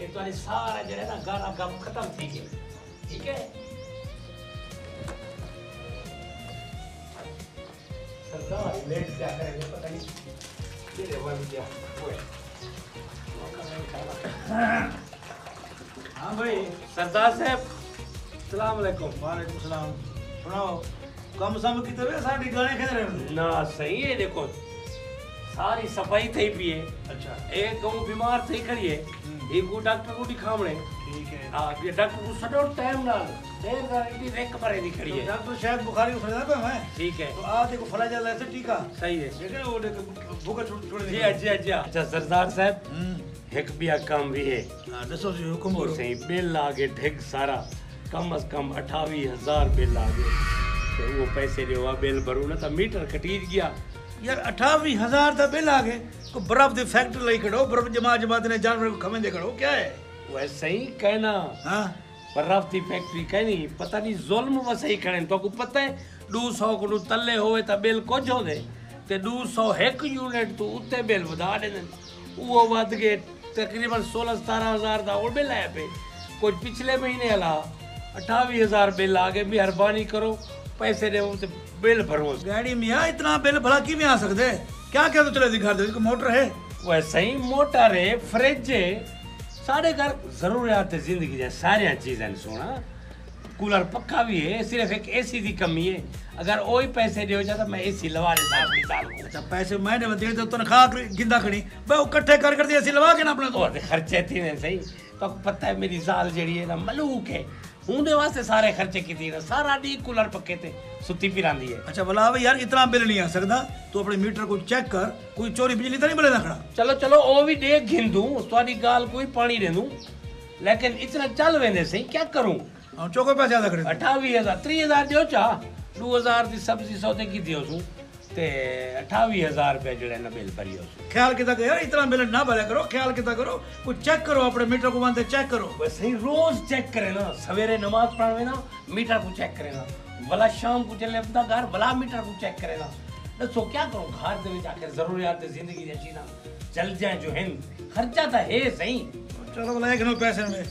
ते तुम्हारे सारा जो है ना गाना गम खत्म थी गए ठीक है सरदार लेट क्या करेंगे पता नहीं ये बन गया हाँ भाई। सरदार साहब सलाम अलैकुम। वालेकुम सलाम। सुनाओ कम सम की तबीयत साडी गाने खेल रहे हो ना सही है देखो सारी सफाई थी पी है अच्छा एक गऊ बीमार थी खड़ी है एक को डॉक्टर को दिखावणे ठीक है हां ये डॉक्टर को सडो टाइम नाल देर गारंटी रेक भरे दी खड़ी है डॉक्टर शायद बुखारी को फड़ा पे मैं ठीक है तो आज देखो फला जा ऐसे टीका सही है देख रहे हो वो भूखा छोड़ जी अच्छा सरदार साहब एक भी काम भी है हां दसो जी हुकुम वो करो सही बिल आगे ढेग सारा कम से कम 28,000 बिल आगे तो वो पैसे जो बिल भरू ना तो मीटर कटीज गया यार 28,000 का बिल आ गए को बर्फ दी फैक्ट्री लाई खड़ो बर्फ जमा ने जानवर को खमेंदे खड़ो क्या है वैसे ही कहना हां बर्फ दी फैक्ट्री कहनी पता नहीं जुल्म वैसे ही खड़े तो को पता है 200 को तले होवे तो बिल कुछ हो दे ते 201 यूनिट तो उत्ते बिल वधा दे वो वध गए तकरीबन 16-17,000 का और बिल आया पे कुछ पिछले महीने हला 28,000 बिल आ गए मेहरबानी करो पैसे दे तो बिल भरो गाड़ी मियां इतना बिल भला की में आ सकदे क्या क्या तो चले दिखा दे को मोटर है वैसे ही मोटर है फ्रिज है सारे घर जरूरियात जिंदगी जा सारी चीजें सोना कूलर पक्का भी है सिर्फ एक एसी की कमी है अगर वही पैसे दे जाता मैं एसी लवा देता अपनी साल को अच्छा पैसे मैंने दे तो तनख्वाह गिंदा खड़ी बे इकट्ठे कर दे ऐसी लवा के ना अपने और खर्चे थी ने सही तो पता है मेरी साल जड़ी है ना मलूक है उनके वास्ते सारे खर्चे की ना सारा डी कूलर पक्के थे सुती पिरांदी है अच्छा बोला भाई यार इतना बिल नहीं आ सकता तो अपने मीटर को चेक कर कोई चोरी बिजली तो नहीं बोले ना खड़ा चलो चलो वो भी देख घिन दूं तुम्हारी गाल कोई पानी दे दूं लेकिन इतना चल वेंदे सही क्या करूं हम चौको पैसे ज्यादा खड़े 28,000 30,000 दियो चा 2,000 की सब्जी सौदे की दियो सू ते 28,000 रुपया जड़े ना बिल भरियो सू ख्याल किता यार इतना बिल ना भरा करो ख्याल किता करो कुछ चेक करो अपने मीटर को मानते चेक करो बस ही रोज चेक करे ना सवेरे नमाज पढ़वे ना मीटर को चेक करे ना भला शाम को चले अपना घर भला मीटर को चेक करे ना दसो क्या करो घर दे विच आके जरूरियात जिंदगी जची ना चल जाए जो है खर्चा तो है सही चलो बोला एक नो पैसे में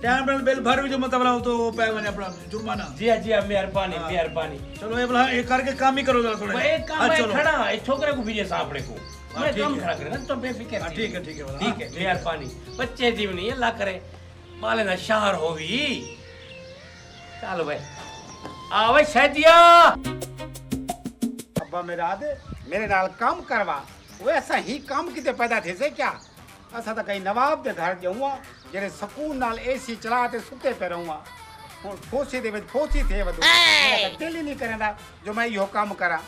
टाइम पर बिल भर भी जो मत बोला तो वो पे मैंने अपना जुर्माना जी मेहरबानी मेहरबानी चलो ये बोला एक करके काम ही करो जरा थोड़ा मैं एक काम मैं खड़ा एक छोकरे को भेजे सापड़े को मैं काम खड़ा करे ना तो बेफिक्र ठीक है बोला ठीक है मेहरबानी बच्चे जीवनी अल्लाह करे माले ना शहर होवी चल भाई आवे शहदिया अब्बा मेरा दे मेरे नाल काम करवा वैसा ही काम किते पैदा थे से क्या असा तो कहीं नवाब दे घर जाऊंगा जेरे सुकून नाल एसी चला ते सुते पे रहूंगा हुन फोसी दे विच फोसी थे वदो मेरा दिल ही नहीं करदा जो मैं यो काम करा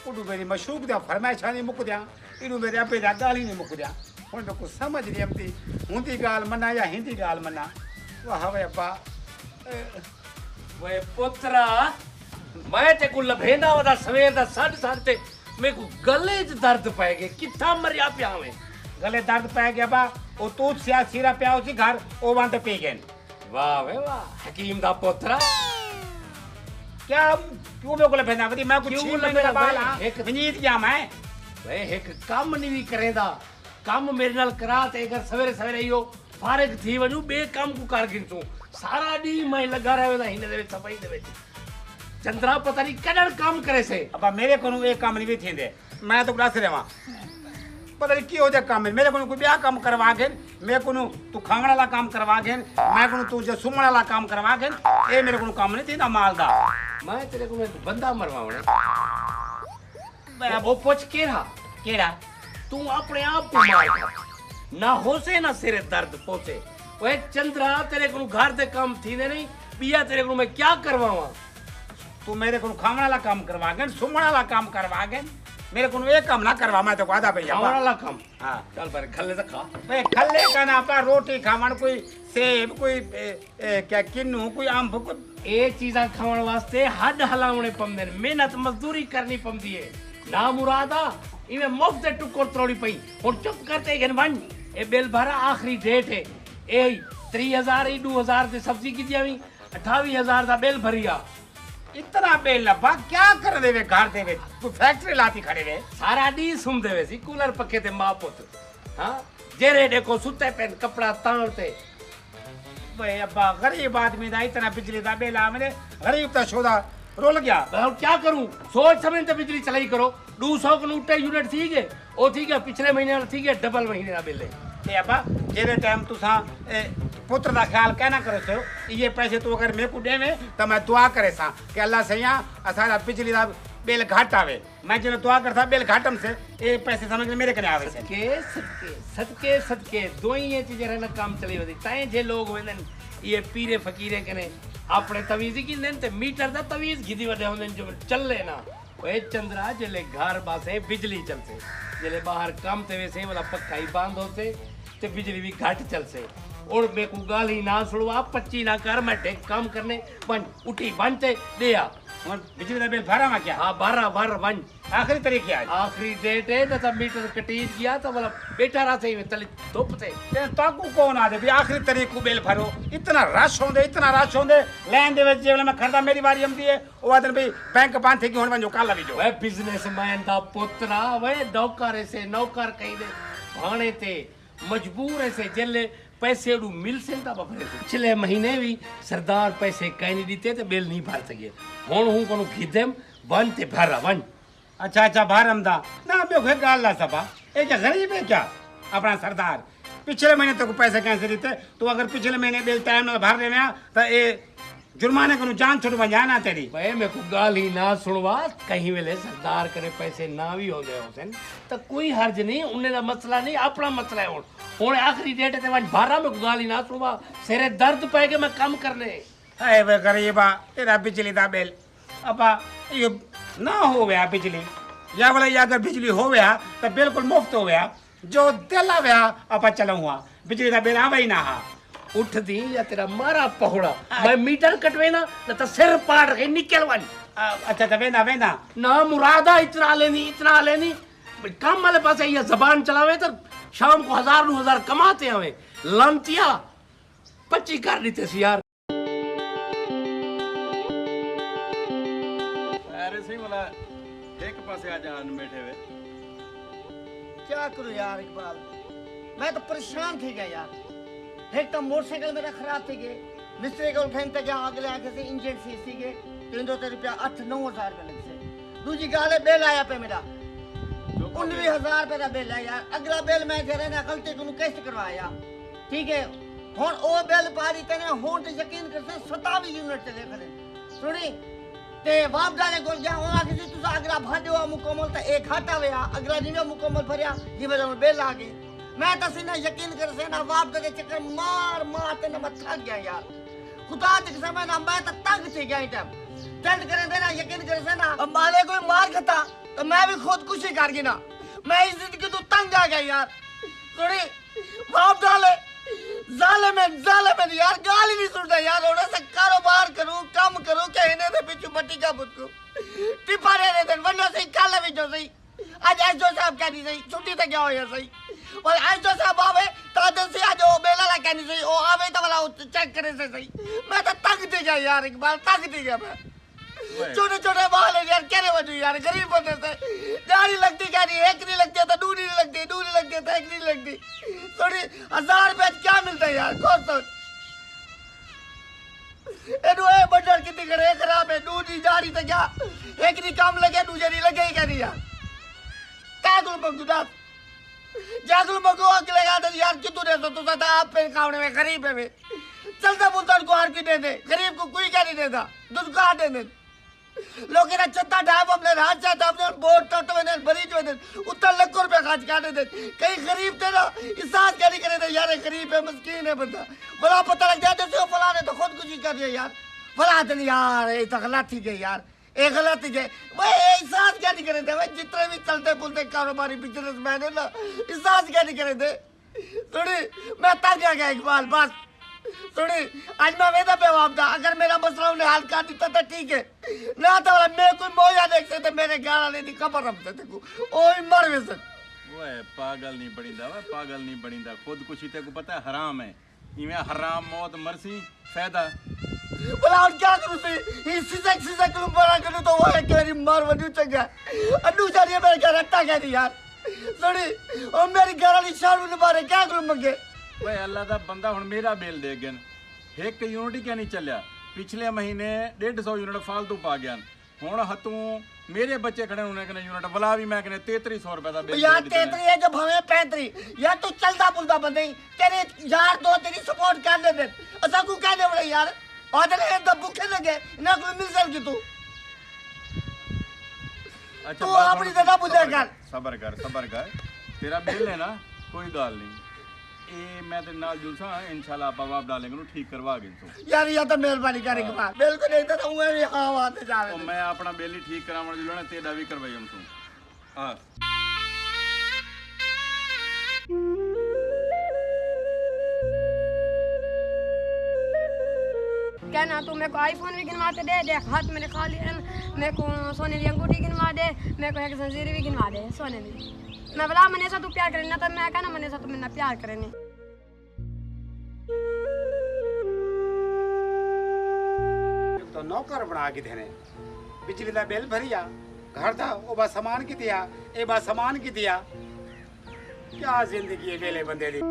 उडू मेरी मशरूब दा फरमाइशा नहीं मुक दिया इडू मेरे अपे दा गाली नहीं मुक दिया हुन तो कुछ समझ नहीं आती हुंदी गाल मना या हिंदी गाल मना वाह वे अब्बा वे पुत्रा मैं ते को लभेंदा वदा सवेर दा 7:30 ते मेरे को गले च दर्द पै गए किथा मरिया पिया में गले दर्द पै गया बा ओ तू सिया सिरा पिया उसी घर ओ वंत पी गए वाह वे वाह हकीम दा पुत्रा क्या क्यों मेरे को लफेंदा कदी मैं कुछ क्यों छीन लफेंदा मेरा बाल भाई? एक विनीत क्या मैं वे एक काम नहीं भी करेंदा काम मेरे नाल करा ते अगर सवेरे सवेरे यो फारिग थी वजू बे काम को कर गिनसू सारा दी मैं लगा रहवेदा हिने दे विच सफाई दे विच चंद्रा पता नहीं कदर काम करे से अब मेरे को एक काम नहीं भी थींदे मैं तो दस रेवा पता नहीं की हो जा काम मेरे को कोई ब्याह काम करवा के मैं को तू खांगण वाला काम करवा के मैं को तू जो सुमण वाला काम करवा के ए मेरे को काम नहीं थींदा माल दा मैं तेरे को एक बंदा मरवावणे वो पूछ केड़ा तू अपने आप को मार खा ना होसे ना सिर दर्द पहुंचे ओए चंद्रा तेरे को घर दे काम थीने नहीं पिया तेरे को मैं क्या करवावा तू मेरे को खांगण वाला काम करवा के सुमण वाला काम करवा के मेरे को एक काम ना करवा मैं तो आधा भैया हमारा ला काम हां चल पर खल्ले से खा मैं खल्ले का ना अपना रोटी खावन कोई सेब कोई क्या किन्नू कोई आम कोई ए चीजा खावन वास्ते हड हलावणे पमदे मेहनत मजदूरी करनी पमदी है ना मुरादा इवे मुफ्त टुकर तोड़ी पई और चुप करते गन वन ए बिल भरा आखिरी डेट है ए 3000 ई 2000 की सब्जी की दियावी 28000 दा बिल भरिया इतना बिल लबा क्या कर देवे घर देवे तू फैक्ट्री लाती खड़े वे सारा दी सुम देवे सी कूलर पक्के ते मां पुत हां जेरे देखो सुते पेन कपड़ा ताणते भाई अब्बा गरीब आदमी दा इतना बिजली दा बिल आ मेरे गरीब दा शोदा रोल गया। मैं अब क्या करूं, सोच समझ ते बिजली चलाई करो। 200 कनूटे यूनिट थी गए, ओ ठीक है पिछले महीने वाला ठीक है, डबल महीने का बिल है। ते अब्बा जेरे टाइम तुसा पुत्र दा ख्याल कहना करो सो ये पैसे तू अगर मेरे को देवे तो मैं दुआ करे सा कि अल्लाह सैया असारा बिजली दा बिल घट आवे। मैं जो दुआ करता बिल घटम से ये पैसे समझ मेरे कने आवे से। सदके सदके सदके सदके दो ही चीजें रहना काम चली वधी ताए जे लोग वेंदन ये पीरे फकीरे कने अपने तवीज़ की देन ते मीटर दा तवीज़ घिदी वडे होंदन जो चले ना ओए चंद्रा जेले घर बासे बिजली चलसे जेले बाहर काम ते वैसे वाला पक्का ही बंद होते ते बिजली भी घट चलसे। और मैं को गाल ही ना सुनवा 25 ना कर मैं टेक काम करने बन उठी बनते दिया और बिजली दा बिल भरा मा क्या? हाँ बारह बारह बन आखिरी तारीख है आज। आखिरी डेट है ना तब मीटर कटीज गया तो बोला बेटा रहा सही में तले धुप थे ते ताकू कौन आ दे भी आखिरी तारीख को बिल भरो इतना रश होंदे इतना रश होंदे लैन दे विच जेवले मैं खरदा मेरी बारी आंदी है ओ आदन भी बैंक बंद थे कि हुन वंजो काला भी जो वे बिजनेसमैन दा पुत्रा वे नौकर से नौकर कहीं दे भाणे ते मजबूर से जेले पैसे उड़ू मिल से ता बफरे पिछले महीने भी सरदार पैसे कहीं नहीं दीते तो बिल नहीं भर सके हुन हूं कोनो खिदेम बन ते भरा बन। अच्छा अच्छा भारम दा ना बे घे गाल ला सपा ए क्या गरीब है क्या अपना सरदार पिछले महीने तक पैसे कैसे देते तो अगर पिछले महीने बिल टाइम में भर देवे तो ए जुर्माने को जान छुट बन ना तेरी भाई मेरे को गाल ही ना सुनवा कहीं वेले सरदार करे पैसे ना भी होंदे होसन तो कोई हर्ज नहीं उन्हें दा मसला नहीं अपना मसला है हुन आखिरी डेट ते वन बारह में गाल ही ना सुनवा सिरे दर्द पे के मैं काम करने है वे गरीबा तेरा बिजली दा बिल अपा ये ना हो गया बिजली या बोला ये अगर बिजली हो गया तो बिल्कुल मुफ्त हो गया जो दिला गया अपा चलो हुआ बिजली दा बिल आवे ही ना हा उठ दी या तेरा मारा पहुड़ा मैं मीटर कटवे ना तो सिर पाड़ के निकल वन अच्छा तो वेना वेना ना मुरादा इतना लेनी काम वाले पास ये जबान चलावे तो शाम को 1000 कमाते हमें लंतिया 25 कर देते सी यार अरे सही बोला एक पासे आ जान बैठे हुए क्या करूं यार इकबाल मैं तो परेशान थी गया यार। एक तो मोटरसाइकिल मेरा खराब थी गए मिस्त्री को उठाइन तक अगले आगे से इंजन सी गए 300 रुपया 8-9 हजार रुपये लग से दूजी गाले बिल आया पे मेरा 19,000 रुपये का बिल है यार। अगला बिल मैं जरा ना गलती को कैसे करवाया ठीक है हुन ओ बिल पा दी तने हुन तो यकीन कर से 27 यूनिट चले खड़े सुनी ते वाप जाने को जा वहां किसी तुसा अगला भाजो मुकम्मल तो एक घाटा हुआ अगला नहीं मुकम्मल भरया जी वजह बिल आ गए मैं तो सीना यकीन कर से ना वाप के चक्कर मार मार ते ना मैं थक गया यार खुदा के समय ना मैं तो तंग थी गया टाइम टेंट करे देना यकीन कर से ना अब माले कोई मार खाता तो मैं भी खुदकुशी कर गई ना मैं इस जिंदगी तो तंग आ गया यार थोड़ी वाप डाले जाले में यार गाल ही नहीं सुनता यार होने से कारोबार करूं काम करूं के इन्हें दे पिछू मट्टी का बुत को टिपा रे दे वरना सही काले भी जो सही आज जो साहब कहनी सही छुट्टी तक क्या हो यार सही और जो साहब आवे तो से आज वो बेला ला कहनी सही ओ आवे तो वाला चेक करे से सही मैं तो तंग थी गया यार एक बार तंग थी गया मैं छोटे छोटे बाल यार कहने वजू यार गरीब बंदे से गाड़ी लगती क्या नहीं एक नहीं लगती तो दूरी नहीं लगती दूरी लगती तो एक नहीं लगती थोड़ी 1000 रुपए क्या मिलता है यार कौन सोच एनु ए बजट कितनी करे खराब है दूरी गाड़ी तो क्या एक नहीं काम लगे दूसरे नहीं लगे क्या नहीं यार कागुल मंगुदा जागुल मंगो अगले गाते यार कितु दे तो सदा आप पे खाने में गरीब है चलता बोलता को हर की दे दे गरीब को कोई क्या नहीं देता दूध का दे दे लोग ना चत्ता ढाब अपने राज चाहता अपने बोर्ड टट में बरी जो दे उत्तर लाख रुपया खर्च काटे दे कहीं गरीब थे ना इंसान क्या नहीं करे थे यार गरीब है मस्कीन है बंदा बड़ा पता लग जाए तो फलाने तो खुद कुछ ही कर दिया यार फला तो नहीं यार ये तो गलत ही गई यार एक गलत ही गए भाई इंसान क्या नहीं करे थे भाई जितने भी चलते बोलते कारोबारी बिजनेसमैन है ना इंसान क्या नहीं करे थे थोड़ी मैं तंग आ गया इकबाल बस थोड़ी आज मैं वेदा पे वापदा अगर मेरा मसला उन्हें हल कर देता था ठीक है ना तो मैं कोई मोया देख सकते मेरे गाना लेनी खबर रखते थे को ओए मर वैसे वो पागल नहीं बनिंदा वा पागल नहीं बनिंदा खुद कुछ ते को पता है हराम है इवें हराम मौत मरसी फायदा बोला और क्या करूं से इस सिसक को बड़ा करूं तो वो एक मेरी मार वजू चंगा अन्नू जानिए मेरे घर रट्टा कह दी यार थोड़ी और मेरी घर वाली शान ने मारे क्या करूं मंगे वे अल्लाह दा बंदा हुन मेरा बिल दे गन एक यूनिट क्या नहीं चलिया पिछले महीने 150 यूनिट फालतू पा गया हुण हतू मेरे बच्चे खड़े उन्हें कने यूनिट वाला भी मैं कने 3300 रुपए दा बिल यार 33 है जो भवे 35 यार तू चलदा बुलदा बंदे तेरे यार दो तेरी सपोर्ट कर दे दे असा को कह दे बड़े यार आदर है तो भूखे लगे ना कोई मिल सकती तू अच्छा तू अपनी जगह बुझा कर सबर कर तेरा बिल है ना कोई गाल नहीं ए मैं तेरे नाल जुलसा इंशाल्लाह आप बाप डालेंगे नु ठीक करवा गे तू यार या तो मेहरबानी कर एक बार बिल्कुल नहीं तो मैं भी हां बात जावे तो मैं अपना बिल ही ठीक करावण जुलना तेरा भी करवाई हम तू हां क्या ना तू मेरे को आईफोन भी गिनवा के दे देख हाथ मैंने खा लिया मेरे को सोने की अंगूठी गिनवा दे मेरे को एक जंजीर भी गिनवा दे सोने की मैं बोला मने से तू प्यार करे ना तो मैं कहना मने से तू मेरे प्यार करे नहीं तो नौकर बना के देने बिजली का बिल भरिया घर था वो बस सामान की दिया ए बस सामान की दिया क्या जिंदगी है वेले बंदे दी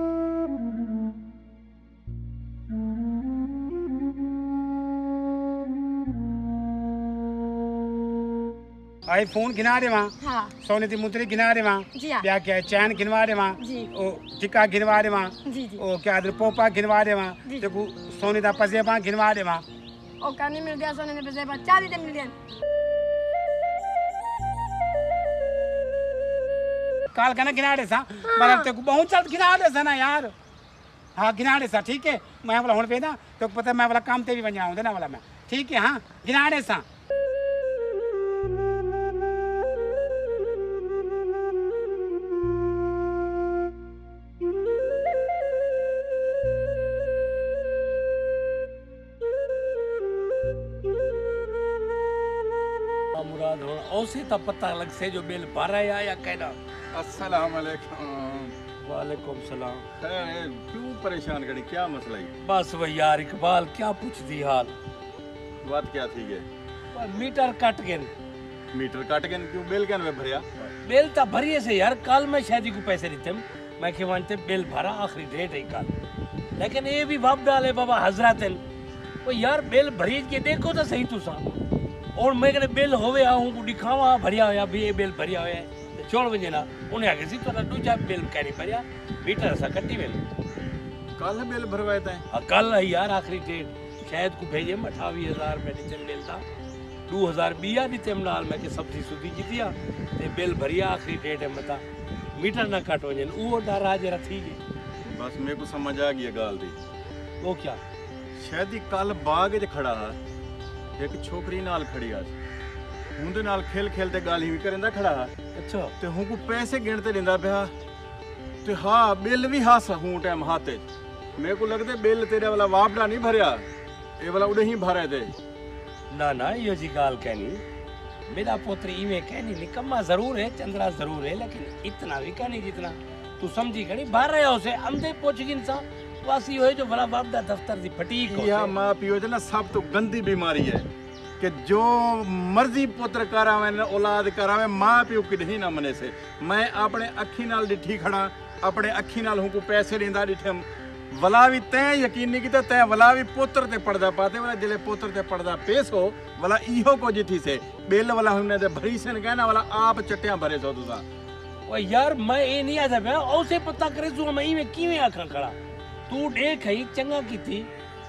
आई फोन गिना दे वहाँ हाँ सोने की मुद्री गिना दे वहाँ जी हाँ। क्या क्या चैन गिनवा दे वहाँ जी। ओ टिक्का गिनवा दे वहाँ जी जी ओ क्या पोपा गिनवा दे वहाँ जी। देखो सोने का पजेबा गिनवा दे वहाँ ओ करने मिल गया सोने ने पैसे बच्चा दी मिल गया काल का ना गिना दे सा मतलब तेको बहुत जल्द गिना दे सा ना यार हाँ गिना दे सा ठीक है मैं वाला हुन पे ना तो पता मैं वाला काम ते भी बन जाऊँ ना वाला मैं ठीक है हाँ गिना दे सा मुराद हो उसे तो पता लग से जो बिल भरा या कहना अस्सलाम वालेकुम वालेकुम सलाम खैर क्यों परेशान करी क्या मसला है बस वही यार इकबाल क्या पूछ दी हाल बात क्या थी है पर मीटर कट गए मीटर काट के क्यों बिल क्या भरिया बिल तो भरिए से यार कल मैं शादी को पैसे देते मैं के मानते बिल भरा आखिरी डेट है कल लेकिन ये भी बाप डाले बाबा हजरत वो यार बिल भरी के देखो तो सही तू सा और मैं कहते बिल होवे आऊं को दिखावा भरिया होया भी ये बिल भरिया होया तो छोड़ वजे ना उन्हें आगे सी तो दूजा बिल कह नहीं भरिया मीटर सा कट्टी बिल कल बिल भरवाए थे कल है यार आखिरी डेट शायद को भेजे 28,000 में नीचे बिल था 2000 बिया नीचे नाल मैं के सब्जी सुधी जीतिया ते बिल भरिया आखिरी डेट है मता मीटर ना कट वजन वो डर आज रथी गई बस मेरे को समझ आ गई गाल दी वो क्या शायद ही कल बाग च खड़ा है एक छोकरी नाल खड़ी आज उनके नाल खेल खेलते गाल ही करेंदा खड़ा है अच्छा ते हूं को पैसे गिनते दिंदा पिया ते हाँ बिल भी हास हूं टाइम हाथे मेरे को लगदे बिल तेरे वाला वापड़ा नहीं भरया ये वाला उड़े ही भरे थे ना यो जी गाल कहनी मेरा पुत्र इवे कहनी निकम्मा जरूर है चंद्रा जरूर है लेकिन इतना भी कहनी जितना तू समझी कहीं बाहर रहा उसे अंधे पहुंच गई इंसान वासी होए जो बड़ा बाप दा दफ्तर दी फटीक हो यह माँ पियो जो ना सब तो गंदी बीमारी है कि जो मर्जी पुत्र करावे न औलाद करावे माँ पियो किडही ना मने से मैं अपने अखी नाल डिठी खड़ा अपने अखी नाल हूं को पैसे लेंदा डिठम वला भी तय यकीन नहीं कीता तय वला भी पुत्र ते पड़दा पाते वाला जिले पुत्र ते पड़दा पेश हो वला इहो को जिथी से बेल वाला हमने ते भरी सन कहना वाला आप चट्टियां भरे सो तुसा ओ यार मैं ये नहीं आता मैं उसे पता करे जो मैं इवे किवे आखा खड़ा तू देख ही चंगा की थी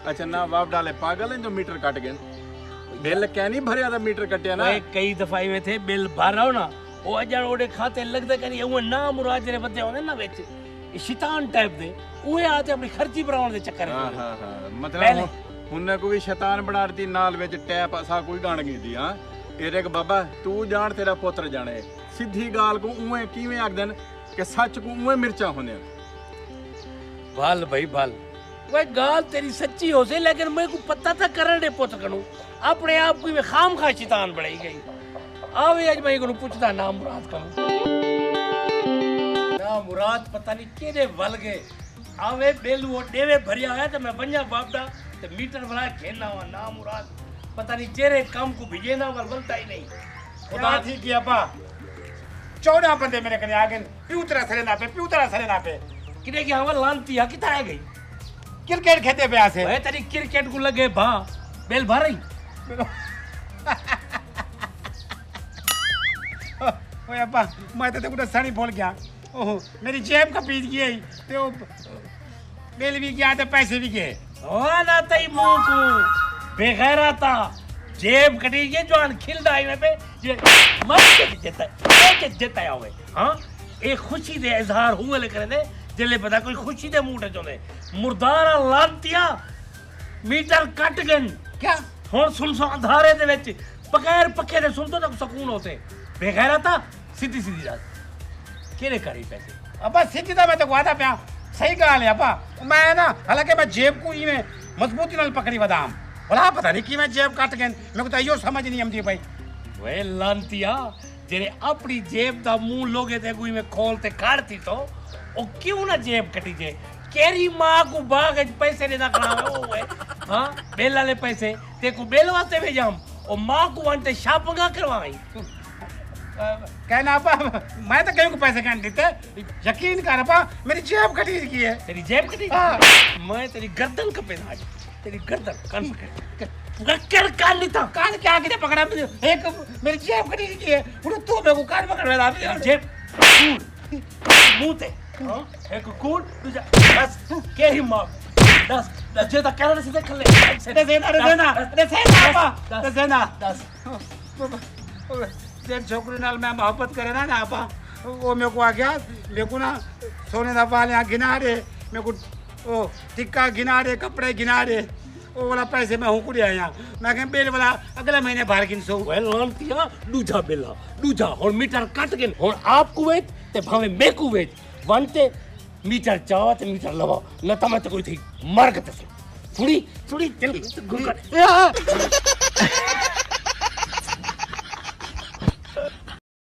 अच्छा ना बाप डाले पागल हैं जो मीटर काट गए बिल क्या नहीं भरया था मीटर कटिया ना मैं कई दफा इवे थे बिल भर रहा ना ओ अजन ओडे खाते लगदा कनी वो ना मुराद रे बदे होने ना विच शैतान टाइप दे ओए आते अपनी खर्ची बनाउण दे चक्कर हाँ हाँ हाँ मतलब उन्हें कोई शैतान बना दी नाल विच टैप असा कोई गाण गई थी हाँ एरे के बाबा तू जान तेरा पुत्र जाने सीधी गाल को उए किवें आख देन कि सच को उए मिर्चा होने भाल भाई भाल वह गाल तेरी सच्ची हो से लेकिन मेरे को पता था करण दे पुत्र कनु अपने आप को में खाम खा शैतान बढ़ाई गई आवे आज मैं को पूछदा नाम मुराद कनु ना मुराद पता नहीं केदे वल गए आवे बेल वो देवे भरिया है तो मैं बन्या बापदा ते मीटर वाला खेलना हुआ ना मुराद पता नहीं जेरे काम को भिजे ना वल वलता ही नहीं खुदा थी कि अब्बा 14 बंदे मेरे कने आ गए प्यूतरा सरे ना पे किने की हवा लानती है किता आ गई क्रिकेट खेते पे से ओए तेरी क्रिकेट को लगे भा बेल भर रही ओए अब्बा मैं तो तेको सड़ी बोल गया ओहो मेरी जेब का पीट गई ते वो बिल भी गया ते पैसे भी गए ओ ना तई मुंह को बेगैरा था जेब कटी के जवान खिल दाई में पे ये मत जेता है जेता होवे हां एक खुशी दे इजहार हुए ले करे दे जले पता कोई खुशी दे mood Chonde मुर्दारा लांतिया metre cut gun क्या ਹੁਣ ਸੁਲਸੋ ਅੰਧਾਰੇ ਦੇ ਵਿੱਚ ਬਗੈਰ ਪੱਖੇ ਦੇ ਸੁਣ ਤੋਂ ਸਕੂਨ ਹੋਤੇ ਬੇਗੈਰਾ ਤਾਂ ਸਿੱਧੀ ਸਿੱਧੀ ਰਾਤ ਕਿਹਨੇ ਕਰੀ ਪੈਸੇ अब्बा सीधी तो मैं तो वादा पे सही कहा ले अब्बा मैं ना हालांकि मैं जेब को ही में मजबूती नाल पकड़ी बादाम भला पता नहीं कि मैं जेब काट गए मेरे को तो यो समझ नहीं आती भाई ਵੇ ਲਾਂਤੀਆ ਜਿਹੜੇ ਆਪਣੀ ਜੇਬ ਦਾ ਮੂੰਹ ਲੋਗੇ ਤੇ ਕੋਈ ਮੈਂ ਖੋਲ ਤੇ ਕੱਢਤੀ ਤੋ ਉਹ ਕਿਉਂ ਨਾ ਜੇਬ ਕੱਟੀ ਜੇ केरी माँ को बाग पैसे देना खड़ा ਓਏ हाँ बेल वाले पैसे ते को बेल वास्ते भेजाम और माँ को वंटे शॉपिंग करवाई कहना अब्बा मैं तो कहीं को पैसे कहने देते यकीन कर अब्बा मेरी जेब कटी की है तेरी जेब कटी हाँ। मैं तेरी गर्दन कपे आज तेरी गर्दन कान पकड़ कर कान नहीं था कान क्या कितने पकड़ा एक मेरी जेब कटी की है उन्हें तू मेरे को कान पकड़ रहा था जेब कूड़ मुंह ते हाँ एक कूड़ दूसरा बस के ही माँ दस जे तक कहना सीधे खले दे देना अब्बा दे देना 10 जेब छोकरी नाल मैं मोहब्बत करे ना अब्बा वो मेरे को आ गया मेरे को ना सोने दा बाल यहाँ गिना दे मेरे को ओ टिक्का गिना दे कपड़े गिना दे वो वाला पैसे मैं हूँ कुड़ी आया मैं कह बिल वाला अगले महीने बाहर गिन सो वेल लांतिया दूजा बेला दूजा और मीटर कट गए और आपको वेच ते भावे मेको वेच वंटे मीटर चावा ते मीटर लवा न तमे तो कोई थी मर गते थोड़ी थोड़ी दिल गुड़